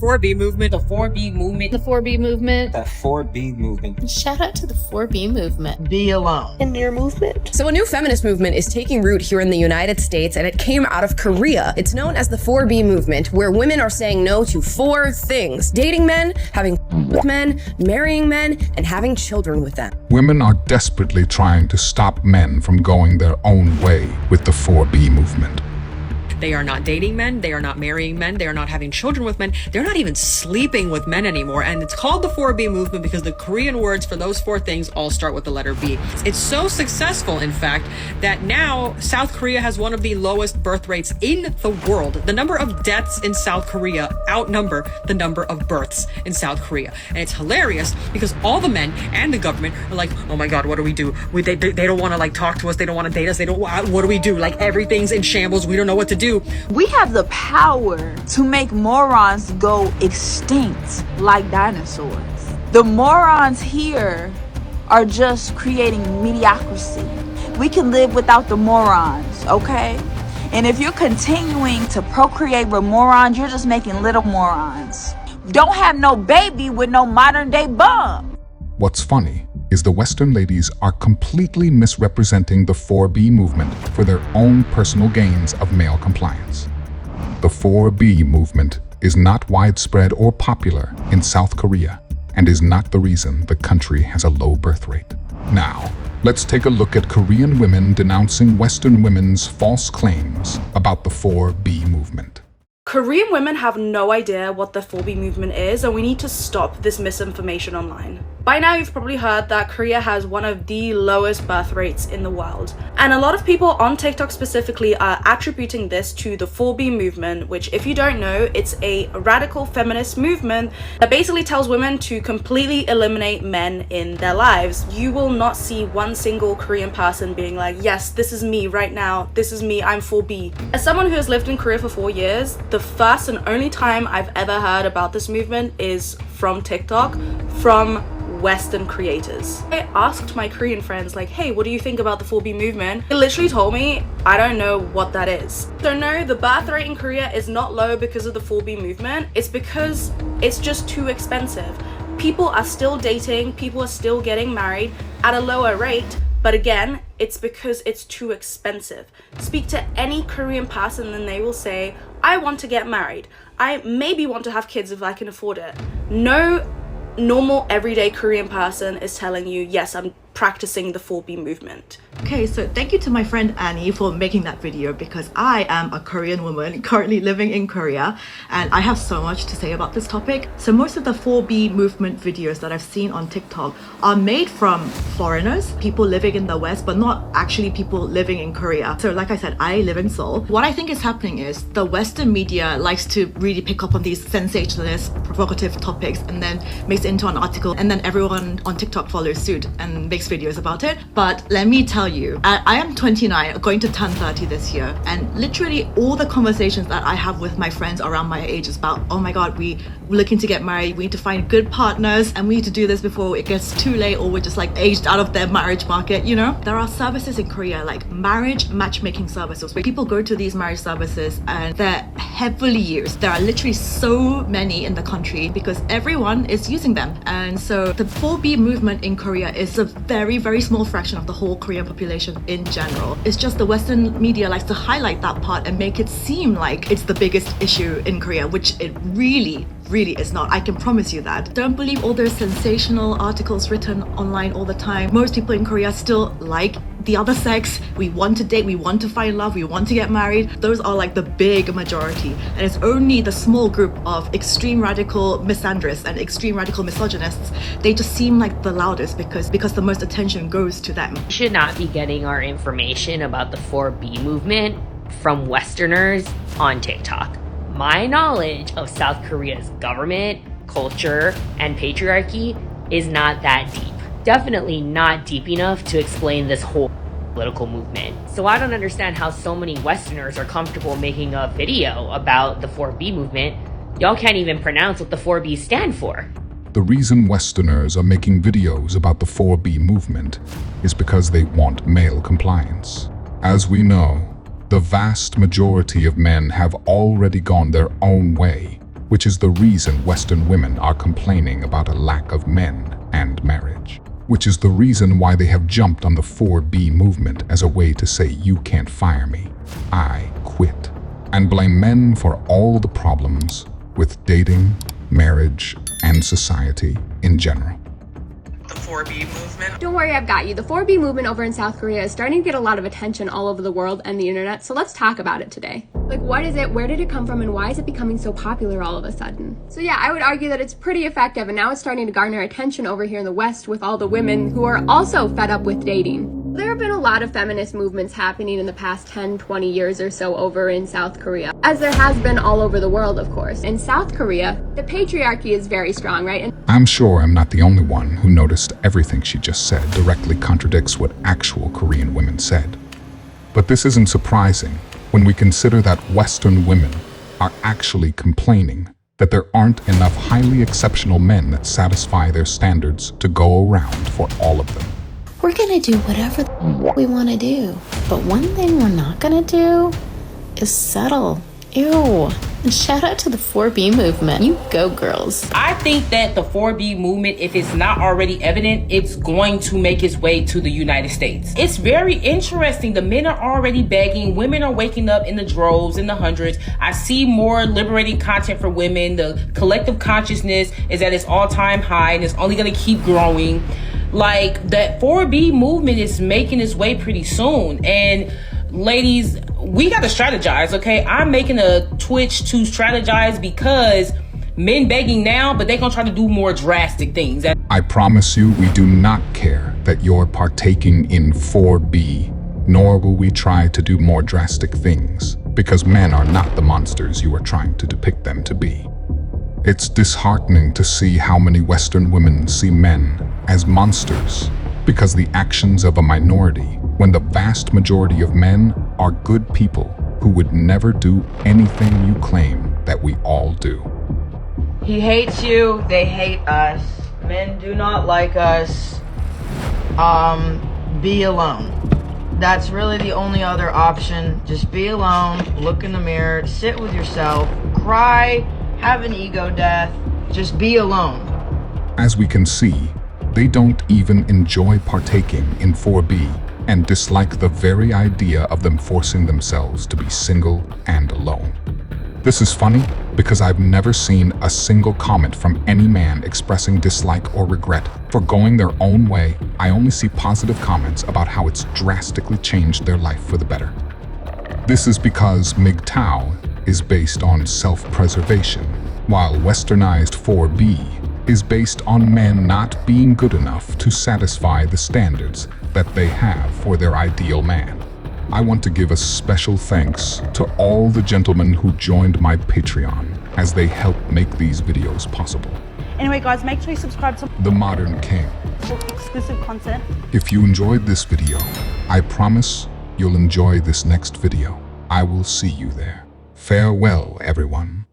4B movement. The 4B movement. The 4B movement. The 4B movement. Shout out to the 4B movement. Be alone. In your movement. So a new feminist movement is taking root here in the United States, and it came out of Korea. It's known as the 4B movement, where women are saying no to 4 things: dating men, having with men, marrying men, and having children with them. Women are desperately trying to stop men from going their own way with the 4B movement. They are not dating men, they are not marrying men, they are not having children with men, they're not even sleeping with men anymore. And it's called the 4B movement because the Korean words for those 4 things all start with the letter B. It's so successful, in fact, that now South Korea has one of the lowest birth rates in the world. The number of deaths in South Korea outnumber the number of births in South Korea. And it's hilarious because all the men and the government are like, oh my God, what do we do? They don't want to like talk to us, they don't want to date us, what do we do? Like everything's in shambles, we don't know what to do. We have the power to make morons go extinct like dinosaurs. The morons here are just creating mediocrity. We can live without the morons, okay? And if you're continuing to procreate with morons, you're just making little morons. Don't have no baby with no modern day bum. What's funny is the Western ladies are completely misrepresenting the 4B movement for their own personal gains of male compliance. The 4B movement is not widespread or popular in South Korea and is not the reason the country has a low birth rate. Now, let's take a look at Korean women denouncing Western women's false claims about the 4B movement. Korean women have no idea what the 4B movement is, and we need to stop this misinformation online. By now you've probably heard that Korea has one of the lowest birth rates in the world. And a lot of people on TikTok specifically are attributing this to the 4B movement, which if you don't know, it's a radical feminist movement that basically tells women to completely eliminate men in their lives. You will not see one single Korean person being like, yes, this is me right now, this is me, I'm 4B. As someone who has lived in Korea for 4 years, the first and only time I've ever heard about this movement is from TikTok, from Western creators. I asked my Korean friends like, hey, what do you think about the 4B movement? They literally told me, I don't know what that is. So no, the birth rate in Korea is not low because of the 4B movement. It's because it's just too expensive. People are still dating, people are still getting married at a lower rate, but again, it's because it's too expensive. Speak to any Korean person and they will say, I want to get married. I maybe want to have kids if I can afford it. No normal everyday Korean person is telling you, yes, I'm practicing the 4B movement. Okay, so thank you to my friend Annie for making that video, because I am a Korean woman currently living in Korea and I have so much to say about this topic. So most of the 4B movement videos that I've seen on TikTok are made from foreigners, people living in the West, but not actually people living in Korea. So like I said, I live in Seoul. What I think is happening is the Western media likes to really pick up on these sensationalist, provocative topics and then makes it into an article, and then everyone on TikTok follows suit and makes videos about it. But let me tell you, I am 29, going to turn 30 this year, and literally all the conversations that I have with my friends around my age is about, oh my God, we're looking to get married, we need to find good partners, and we need to do this before it gets too late or we're just like aged out of their marriage market, you know? There are services in Korea like marriage matchmaking services where people go to these marriage services and they're heavily used. There are literally so many in the country because everyone is using them. And so the 4B movement in Korea is a very, very small fraction of the whole Korean population in general. It's just the Western media likes to highlight that part and make it seem like it's the biggest issue in Korea, which it really is not. I can promise you that. Don't believe all those sensational articles written online all the time. Most people in Korea still like the other sex. We want to date, we want to find love, we want to get married. Those are like the big majority. And it's only the small group of extreme radical misandrists and extreme radical misogynists. They just seem like the loudest because the most attention goes to them. We should not be getting our information about the 4B movement from Westerners on TikTok. My knowledge of South Korea's government, culture, and patriarchy is not that deep. Definitely not deep enough to explain this whole political movement. So I don't understand how so many Westerners are comfortable making a video about the 4B movement. Y'all can't even pronounce what the 4B stand for. The reason Westerners are making videos about the 4B movement is because they want male compliance. As we know, the vast majority of men have already gone their own way which is the reason Western women are complaining about a lack of men and marriage, which is the reason why they have jumped on the 4B movement as a way to say you can't fire me, I quit, and blame men for all the problems with dating, marriage, and society in general. The 4B movement. Don't worry, I've got you. The 4B movement over in South Korea is starting to get a lot of attention all over the world and the internet, so let's talk about it today. Like, what is it, where did it come from, and why is it becoming so popular all of a sudden? So yeah, I would argue that it's pretty effective, and now it's starting to garner attention over here in the West with all the women who are also fed up with dating. There have been a lot of feminist movements happening in the past 10, 20 years or so over in South Korea, as there has been all over the world, of course. In South Korea, the patriarchy is very strong, right? And I'm sure I'm not the only one who noticed everything she just said directly contradicts what actual Korean women said. But this isn't surprising when we consider that Western women are actually complaining that there aren't enough highly exceptional men that satisfy their standards to go around for all of them. We're gonna do whatever we wanna do. But one thing we're not gonna do is settle. Ew. And shout out to the 4B movement. You go, girls. I think that the 4B movement, if it's not already evident, it's going to make its way to the United States. It's very interesting. The men are already begging. Women are waking up in the droves, in the hundreds. I see more liberating content for women. The collective consciousness is at its all-time high, and it's only going to keep growing. Like, that 4B movement is making its way pretty soon. And ladies, we got to strategize, okay? I'm making a Twitch to strategize because men begging now, but they're going to try to do more drastic things. I promise you, we do not care that you're partaking in 4B, nor will we try to do more drastic things, because men are not the monsters you are trying to depict them to be. It's disheartening to see how many Western women see men as monsters because the actions of a minority, when the vast majority of men are good people who would never do anything you claim that we all do. He hates you, they hate us. Men do not like us. Be alone. That's really the only other option. Just be alone, look in the mirror, sit with yourself, cry, have an ego death, just be alone. As we can see, they don't even enjoy partaking in 4B and dislike the very idea of them forcing themselves to be single and alone. This is funny because I've never seen a single comment from any man expressing dislike or regret for going their own way. I only see positive comments about how it's drastically changed their life for the better. This is because MGTOW is based on self-preservation, while westernized 4B is based on men not being good enough to satisfy the standards that they have for their ideal man. I want to give a special thanks to all the gentlemen who joined my Patreon as they helped make these videos possible. Anyway, guys, make sure you subscribe to The Modern King. for exclusive content. If you enjoyed this video, I promise you'll enjoy this next video. I will see you there. Farewell, everyone.